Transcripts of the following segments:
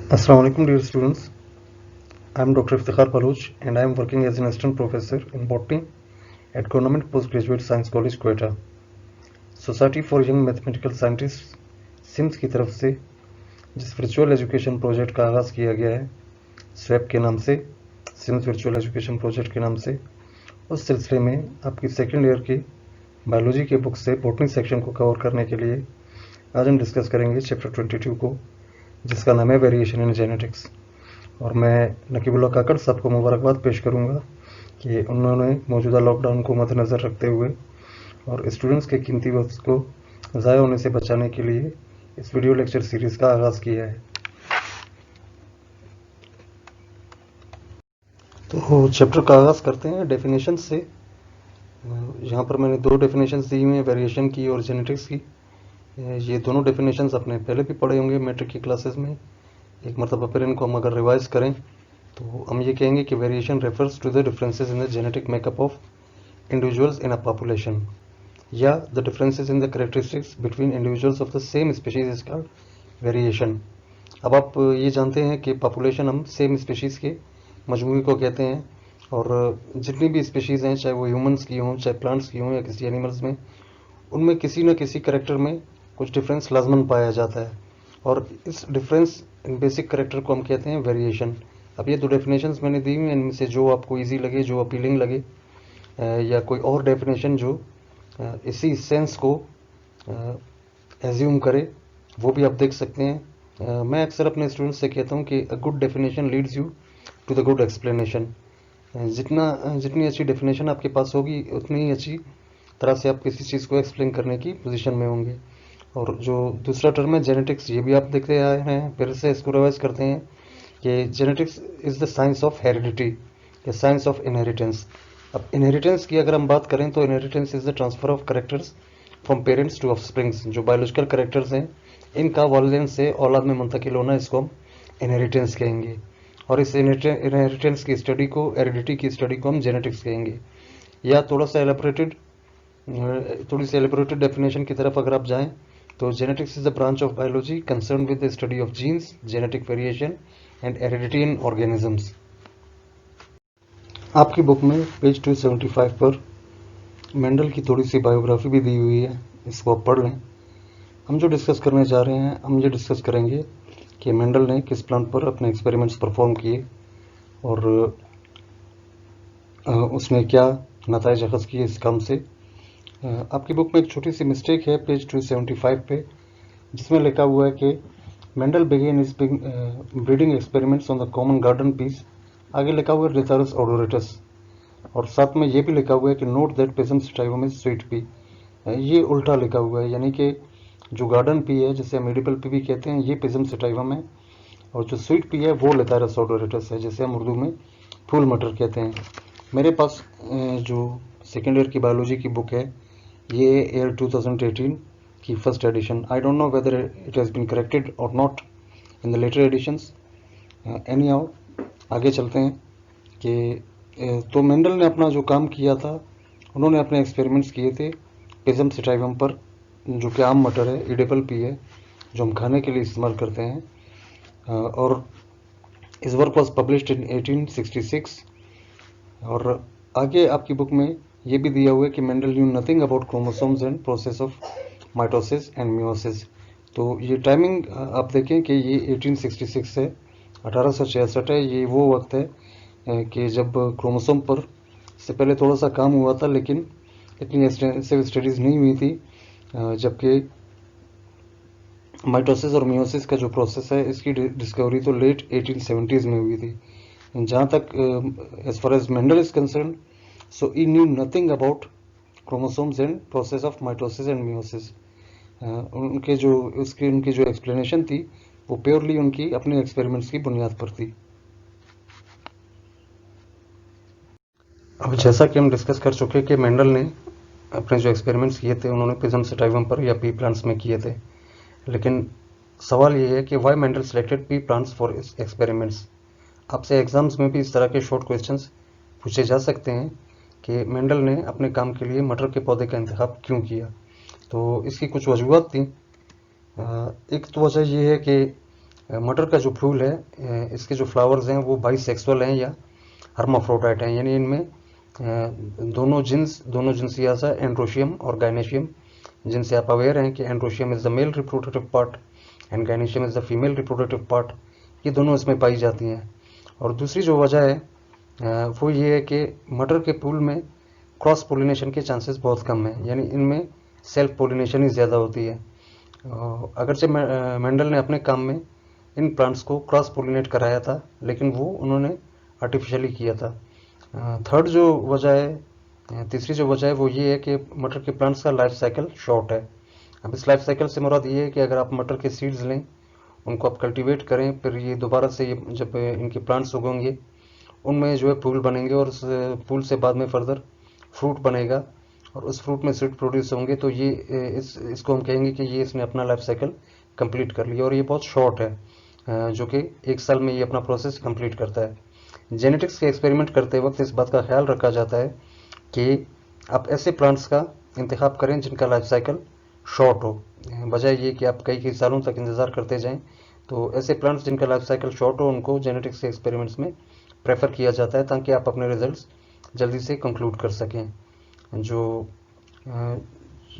Assalamu alaikum dear students. I am Dr. Iftikhar Baloch and I am working as an assistant professor in botany at Government Postgraduate Science College, Quetta. Society for young mathematical scientist SYMS की तरफ से जिस virtual education project का आगाज़ किया गया है swap के नाम से, सिम्स वर्चुअल एजुकेशन प्रोजेक्ट के नाम से, उस सिलसिले में आपकी सेकेंड ईयर की बायोलॉजी के बुक से बॉटनी सेक्शन को कवर करने के लिए आज हम डिस्कस करेंगे चैप्टर 22 को, जिसका नाम है वेरिएशन इन जेनेटिक्स। और मैं नकीबुल्लाह काकड़ साहब को मुबारकबाद पेश करूंगा कि उन्होंने मौजूदा लॉकडाउन को मद्देनज़र रखते हुए और स्टूडेंट्स के कीमती वक्त को ज़ाया होने से बचाने के लिए इस वीडियो लेक्चर सीरीज़ का आगाज़ किया है। तो चैप्टर का आगाज़ करते हैं डेफिनेशन से। यहाँ पर मैंने दो डेफिनेशंस दी हुई हैं, वेरिएशन की और जेनेटिक्स की। ये दोनों डेफिनेशंस आपने पहले भी पढ़े होंगे मैट्रिक की क्लासेस में। एक मरतबा फिर इनको हम अगर रिवाइज करें तो हम ये कहेंगे कि variation refers to the differences in the genetic makeup of individuals in a population, या the differences in the characteristics between individuals of the same species is called variation. अब आप ये जानते हैं कि पॉपुलेशन हम सेम स्पीशीज़ के मजमूए को कहते हैं, और जितनी भी स्पीशीज़ हैं, चाहे वो ह्यूमंस की हों, चाहे प्लांट्स की हों या किसी एनिमल्स में, उनमें किसी न किसी करेक्टर में कुछ डिफरेंस लाजमन पाया जाता है, और इस डिफरेंस इन बेसिक करेक्टर को हम कहते हैं वेरिएशन। अब ये दो डेफिनेशंस मैंने दी हुई हैं, इनमें से जो आपको इजी लगे, जो अपीलिंग लगे, या कोई और डेफिनेशन जो इसी सेंस को एज्यूम करे, वो भी आप देख सकते हैं। मैं अक्सर अपने स्टूडेंट्स से कहता हूँ कि a good definition leads you to the good explanation. जितनी अच्छी डेफिनेशन आपके पास होगी, उतनी ही अच्छी तरह से आप किसी चीज़ को एक्सप्लेन करने की पोजीशन में होंगे। और जो दूसरा टर्म है जेनेटिक्स, ये भी आप देखते आए हैं, फिर से इसको रिवाइज करते हैं कि genetics is the science of heredity या साइंस ऑफ इनहेरिटेंस। अब इनहेरिटेंस की अगर हम बात करें तो inheritance is the transfer of characters from parents to offsprings. जो बायोलॉजिकल करेक्टर्स हैं, इनका वालिदैन से औलाद में मुंतकिल होना, इसको हम इनहेरिटेंस कहेंगे। और इस इनहेरिटेंस की स्टडी को, हेरिडिटी की स्टडी को हम जेनेटिक्स कहेंगे। या थोड़ी सी एलिबरेटेड डेफिनेशन की तरफ अगर आप जाएं तो genetics is the branch of biology concern with the study of genes, genetic variation and heredity in organisms. आपकी बुक में पेज 275 पर मेंडल की थोड़ी सी बायोग्राफी भी दी हुई है, इसको आप पढ़ लें। हम जो डिस्कस करने जा रहे हैं, हम ये डिस्कस करेंगे कि मेंडल ने किस प्लांट पर अपने एक्सपेरिमेंट्स परफॉर्म किए और उसने क्या नताइज अखज़ किए इस काम से। आपकी बुक में एक छोटी सी मिस्टेक है पेज 275 पे, जिसमें लिखा हुआ है कि Mendel began his breeding experiments on the common garden peas. आगे लिखा हुआ है रिथारस ओडोरेटस, और साथ में ये भी लिखा हुआ है कि note that pisum sativum is sweet pea. ये उल्टा लिखा हुआ है, यानी कि जो गार्डन पी है, जिसे हम एडिबल पी भी कहते हैं, ये पिजम स्टाइवम है, और जो स्वीट पी है वो लिथारस ओडोरेटस है, जिसे हम उर्दू में फूल मटर कहते हैं। मेरे पास जो सेकेंड ईयर की बायोलॉजी की बुक है, ये ईयर 2018 की first edition. I don't know whether it has been corrected और not in the later editions. Anyhow, आगे चलते हैं कि तो मेंडल ने अपना जो काम किया था, उन्होंने अपने एक्सपेरिमेंट्स किए थे पिजम स्टाइवम पर, जो कि आम मटर है, एडिबल पी है, जो हम खाने के लिए इस्तेमाल करते हैं। और इस वर्क वॉज पब्लिश्ड इन 1866। और आगे आपकी बुक में ये भी दिया हुआ है कि Mendel new nothing about chromosomes and process of mitosis and meiosis. तो ये टाइमिंग आप देखें कि ये 1866 है, 1866 है। ये वो वक्त है कि जब क्रोमोसोम पर से पहले थोड़ा सा काम हुआ था, लेकिन इतनी एक्सटेंसिव स्टडीज़ नहीं हुई थी, जबकि माइटोसिस और मियोसिस का जो प्रोसेस है, इसकी डिस्कवरी तो लेट 1870s में हुई थी। जहाँ तक as far as Mendel is concern, so he knew nothing about chromosomes and process of mitosis and meiosis. उनके जो एक्सप्लेनेशन थी, वो प्योरली उनकी अपने एक्सपेरिमेंट्स की बुनियाद पर थी। अब जैसा कि हम डिस्कस कर चुके कि मेंडल ने अपने जो एक्सपेरिमेंट्स किए थे, उन्होंने पिजम स्टाइवम पर या पी प्लांट्स में किए थे। लेकिन सवाल ये है कि why Mendel selected pea plants for experiments. आपसे एग्जाम्स में भी इस तरह के शॉर्ट क्वेश्चंस पूछे जा सकते हैं कि मेंडल ने अपने काम के लिए मटर के पौधे का इंतखाब क्यों किया। तो इसकी कुछ वजूहत थी। एक तो वजह यह है कि मटर का जो फूल है, इसके जो फ्लावर्स हैं वो बाइसेक्सुअल हैं या हर्माफ्रोडाइट हैं, यानी इनमें दोनों जिन्स या एंड्रोशियम और गायनेशियम, जिनसे आप अवेयर हैं कि androecium is the male reproductive part and gynoecium is the female reproductive part, ये दोनों इसमें पाई जाती हैं। और दूसरी जो वजह है वो ये है कि मटर के फूल में क्रॉस पोलिनेशन के चांसेस बहुत कम हैं, यानी इनमें सेल्फ पोलिनेशन ही ज़्यादा होती है। अगरचे मेंडल ने अपने काम में इन प्लांट्स को क्रॉस पोलिनेट कराया था, लेकिन वो उन्होंने आर्टिफिशियली किया था। थर्ड जो वजह है, तीसरी जो वजह है वो ये है कि मटर के प्लांट्स का लाइफ साइकिल शॉर्ट है। अब इस लाइफ साइकिल से मुराद ये है कि अगर आप मटर के सीड्स लें, उनको आप कल्टीवेट करें, फिर ये दोबारा से ये जब इनके प्लांट्स उगेंगे उनमें जो है फूल बनेंगे, और उस फूल से बाद में फर्दर फ्रूट बनेगा, और उस फ्रूट में सीड प्रोड्यूस होंगे, तो ये इसको हम कहेंगे कि ये इसने अपना लाइफ साइकिल कंप्लीट कर लिया, और ये बहुत शॉर्ट है, जो कि 1 साल में ये अपना प्रोसेस कंप्लीट करता है। जेनेटिक्स के एक्सपेरिमेंट करते वक्त इस बात का ख्याल रखा जाता है कि आप ऐसे प्लांट्स का इंतखाब करें जिनका लाइफ साइकिल शॉर्ट हो, बजाय ये कि आप कई सालों तक इंतज़ार करते जाएं। तो ऐसे प्लांट्स जिनका लाइफ साइकिल शॉर्ट हो उनको जेनेटिक्स के एक्सपेरिमेंट्स में प्रेफर किया जाता है, ताकि आप अपने रिजल्ट्स जल्दी से कंक्लूड कर सकें। जो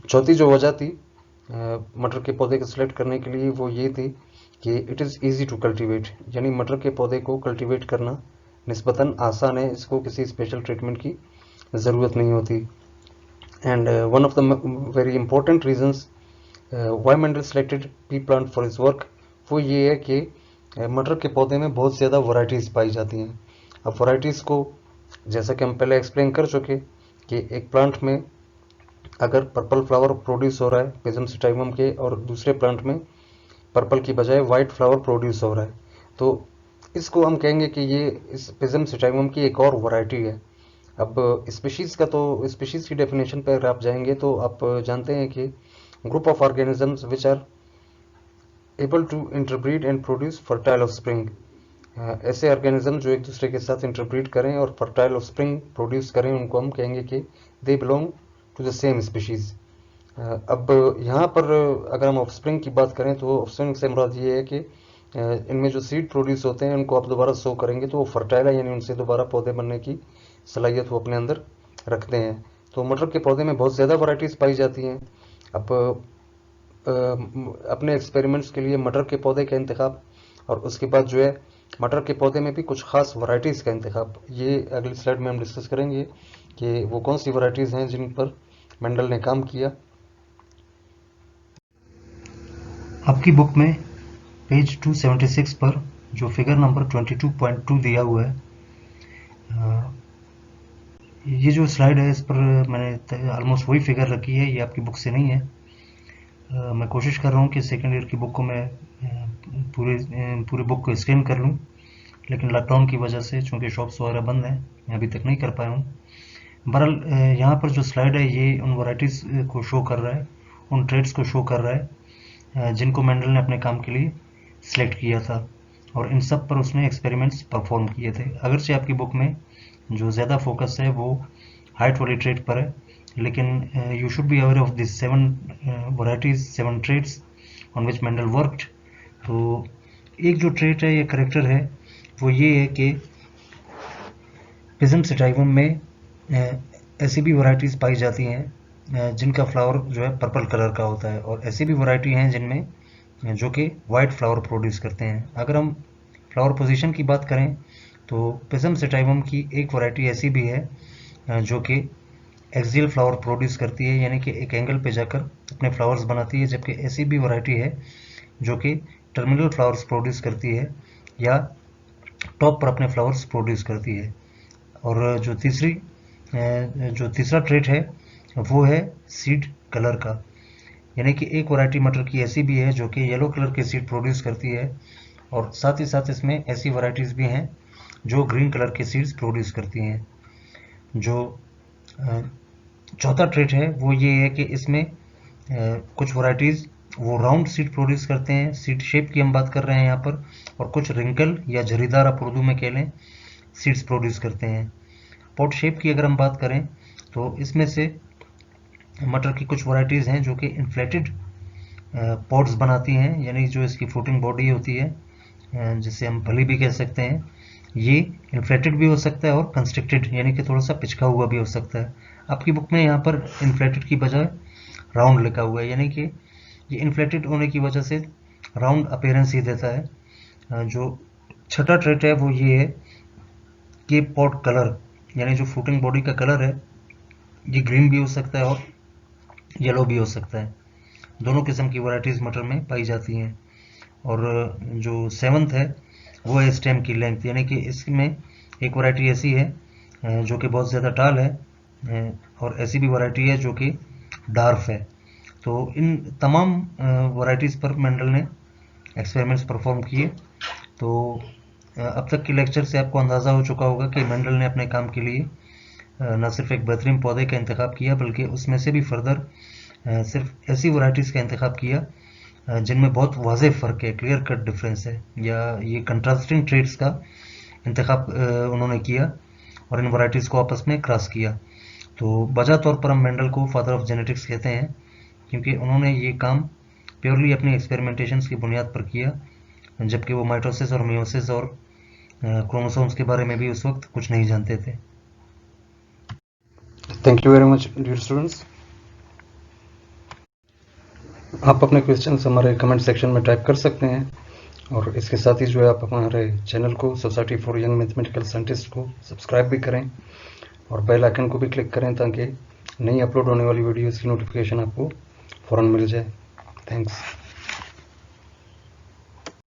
चौथी जो वजह थी मटर के पौधे को सिलेक्ट करने के लिए, वो ये थी कि it is easy to cultivate, यानी मटर के पौधे को कल्टीवेट करना निस्बतन आसान है, इसको किसी स्पेशल ट्रीटमेंट की ज़रूरत नहीं होती। And one of the very important reasons Y Mendel selected P plant for his work, वो ये है कि मटर के पौधे में बहुत ज़्यादा वैरायटीज़ पाई जाती हैं। अब वैरायटीज़ को जैसा कि हम पहले एक्सप्लेन कर चुके कि एक प्लांट में अगर पर्पल फ्लावर प्रोड्यूस हो रहा है पिजम सिटाइवम के, और दूसरे प्लांट में पर्पल की बजाय वाइट फ्लावर प्रोड्यूस हो रहा है, तो इसको हम कहेंगे कि ये इस पिजम सिटाइवम की एक और वैरायटी है। अब स्पीशीज़ का, तो स्पीशीज़ की डेफिनेशन पर अगर आप जाएंगे तो आप जानते हैं कि group of organisms which are able to interbreed and produce fertile offspring, ऐसे ऑर्गेनिज्म जो एक दूसरे के साथ इंटरब्रीड करें और फर्टाइल ऑफस्प्रिंग प्रोड्यूस करें, उनको हम कहेंगे कि they belong to the same species. अब यहाँ पर अगर हम ऑफस्प्रिंग की बात करें तो ऑफस्प्रिंग से मुराद ये है कि इनमें जो सीड प्रोड्यूस होते हैं उनको आप दोबारा सो करेंगे तो वो फर्टाइल है, यानी उनसे दोबारा पौधे बनने की सलाहियत वो अपने अंदर रखते हैं। तो मटर के पौधे में बहुत ज़्यादा वैरायटीज़ पाई जाती हैं। अब अपने एक्सपेरिमेंट्स के लिए मटर के पौधे का इंतखाब, और उसके बाद जो है मटर के पौधे में भी कुछ खास वैरायटीज़ का इंतखाब, ये अगली स्लाइड में हम डिस्कस करेंगे कि वो कौन सी वैरायटीज़ हैं जिन पर मेंडल ने काम किया। आपकी बुक में पेज 276 पर जो फिगर नंबर 22.2 दिया हुआ है, ये जो स्लाइड है इस पर मैंने ऑलमोस्ट वही फिगर रखी है, ये आपकी बुक से नहीं है। मैं कोशिश कर रहा हूँ कि सेकेंड ईयर की बुक को मैं पूरी बुक को स्कैन कर लूँ, लेकिन लॉकडाउन की वजह से चूँकि शॉप्स वगैरह बंद हैं, मैं अभी तक नहीं कर पाया हूँ। बहरहाल यहाँ पर जो स्लाइड है ये उन वैरायटीज़ को शो कर रहा है, उन ट्रेड्स को शो कर रहा है जिनको मेंडल ने अपने काम के लिए सिलेक्ट किया था, और इन सब पर उसने एक्सपेरिमेंट्स परफॉर्म किए थे। अगरचे आपकी बुक में जो ज़्यादा फोकस है वो हाइट वाली ट्रेड पर है, लेकिन you should be aware of this 7 varieties, 7 traits on which Mendel worked. तो एक जो ट्रेड है या करेक्टर है वो ये है कि पिजम सिटाइवम में ऐसी भी वैरायटीज़ पाई जाती हैं जिनका फ्लावर जो है पर्पल कलर का होता है, और ऐसी भी वैरायटी हैं जिनमें जो कि वाइट फ्लावर प्रोड्यूस करते हैं। अगर हम फ्लावर पोजीशन की बात करें तो पिजम सिटाइवम की एक वैरायटी ऐसी भी है जो कि एक्सियल फ्लावर प्रोड्यूस करती है, यानी कि एक एंगल पे जाकर अपने फ्लावर्स बनाती है, जबकि ऐसी भी वैरायटी है जो कि टर्मिनल फ्लावर्स प्रोड्यूस करती है या टॉप पर अपने फ्लावर्स प्रोड्यूस करती है। और जो तीसरा ट्रेट है वो है सीड कलर का, यानी कि एक वैरायटी मटर की ऐसी भी है जो कि येलो कलर के सीड प्रोड्यूस करती है, और साथ ही साथ इसमें ऐसी वैरायटीज़ भी हैं जो ग्रीन कलर के सीड्स प्रोड्यूस करती हैं। जो चौथा ट्रेट है वो ये है कि इसमें कुछ वैरायटीज़ वो राउंड सीड प्रोड्यूस करते हैं, सीड शेप की हम बात कर रहे हैं यहाँ पर, और कुछ रिंकल या झरीदार आप उर्दू में कह लें सीड्स प्रोड्यूस करते हैं। पॉट शेप की अगर हम बात करें तो इसमें से मटर की कुछ वैरायटीज़ हैं जो कि इन्फ्लेटेड पॉट्स बनाती हैं, यानी जो इसकी फ्रूटिंग बॉडी होती है जिसे हम फली भी कह सकते हैं, ये इन्फ्लेटेड भी हो सकता है और कंस्ट्रिक्टेड यानी कि थोड़ा सा पिचका हुआ भी हो सकता है। आपकी बुक में यहाँ पर इन्फ्लेटेड की बजाय राउंड लिखा हुआ है, यानी कि ये इन्फ्लेटेड होने की वजह से राउंड अपीयरेंस ही देता है। जो छठा ट्रेट है वो ये है कि पॉट कलर, यानी जो फ्रूटिंग बॉडी का कलर है ये ग्रीन भी हो सकता है और येलो भी हो सकता है। दोनों किस्म की वैरायटीज़ मटर में पाई जाती हैं। और जो सेवन्थ है वो है स्टेम की लेंथ, यानी कि इसमें एक वैरायटी ऐसी है जो कि बहुत ज़्यादा टाल है, और ऐसी भी वैरायटी है जो कि डार्फ है। तो इन तमाम वैरायटीज़ पर मेंडल ने एक्सपेरिमेंट्स परफॉर्म किए। तो अब तक के लेक्चर से आपको अंदाज़ा हो चुका होगा कि मेंडल ने अपने काम के लिए न सिर्फ एक बेहतरीन पौधे का इंतखाब किया, बल्कि उसमें से भी फर्दर सिर्फ ऐसी वैरायटीज़ का इंतखाब किया जिनमें बहुत वाज़ेह फ़र्क है, क्लियर कट डिफरेंस है, या ये कंट्रास्टिंग ट्रेड्स का इंतखाब उन्होंने किया और इन वैरायटीज़ को आपस में क्रॉस किया। तो बजा तौर पर हम मेंडल को फादर ऑफ जेनेटिक्स कहते हैं, क्योंकि उन्होंने ये काम प्योरली अपनी एक्सपेरिमेंटेशंस की बुनियाद पर किया, जबकि वो माइटोसिस और मियोसिस और क्रोमोसोम्स के बारे में भी उस वक्त कुछ नहीं जानते थे। Thank you very much dear students. आप अपने क्वेश्चंस हमारे कमेंट सेक्शन में टाइप कर सकते हैं, और इसके साथ ही जो है आप हमारे चैनल को society for young mathematical scientist को सब्सक्राइब भी करें और बेल आइकन को भी क्लिक करें ताकि नई अपलोड होने वाली वीडियोज़ की नोटिफिकेशन आपको फ़ौरन मिल जाए। थैंक्स।